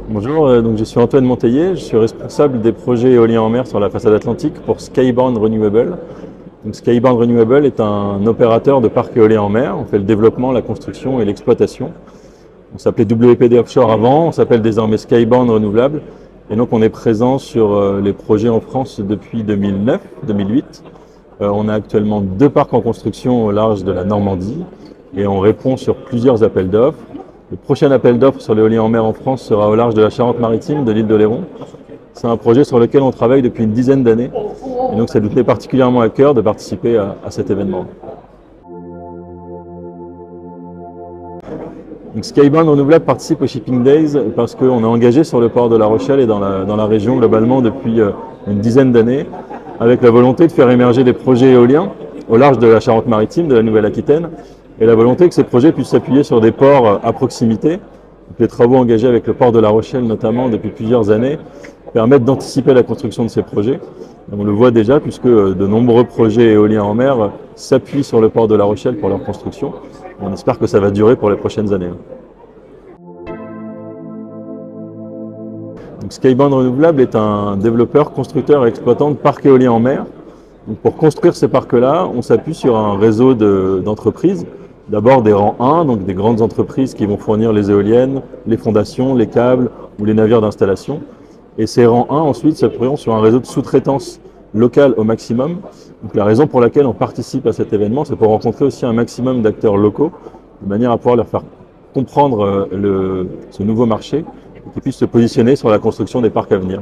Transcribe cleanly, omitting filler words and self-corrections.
Bonjour, donc je suis Antoine Monteillet, je suis responsable des projets éoliens en mer sur la façade atlantique pour Skybound Renewable. Donc Skybound Renewable est un opérateur de parcs éoliens en mer. On fait le développement, la construction et l'exploitation. On s'appelait WPD Offshore avant, on s'appelle désormais Skybound Renouvelable. Et donc on est présent sur les projets en France depuis 2009-2008. On a actuellement 2 parcs en construction au large de la Normandie et on répond sur plusieurs appels d'offres. Le prochain appel d'offres sur l'éolien en mer en France sera au large de la Charente-Maritime, de l'île d'Oléron. C'est un projet sur lequel on travaille depuis une dizaine d'années. Et donc ça nous tenait particulièrement à cœur de participer à cet événement. Donc Skybound Renouvelable participe au Shipping Days parce qu'on est engagé sur le port de La Rochelle et dans la région globalement depuis une dizaine d'années, avec la volonté de faire émerger des projets éoliens au large de la Charente-Maritime, de la Nouvelle-Aquitaine, et la volonté que ces projets puissent s'appuyer sur des ports à proximité. Donc les travaux engagés avec le port de La Rochelle notamment depuis plusieurs années permettent d'anticiper la construction de ces projets. On le voit déjà puisque de nombreux projets éoliens en mer s'appuient sur le port de La Rochelle pour leur construction. On espère que ça va durer pour les prochaines années. Donc Skybound Renouvelable est un développeur, constructeur et exploitant de parcs éoliens en mer. Donc pour construire ces parcs-là, on s'appuie sur un réseau d'entreprises. D'abord des rangs 1, donc des grandes entreprises qui vont fournir les éoliennes, les fondations, les câbles ou les navires d'installation. Et ces rangs 1 ensuite s'appuieront sur un réseau de sous-traitance local au maximum. Donc la raison pour laquelle on participe à cet événement, c'est pour rencontrer aussi un maximum d'acteurs locaux, de manière à pouvoir leur faire comprendre ce nouveau marché et qu'ils puissent se positionner sur la construction des parcs à venir.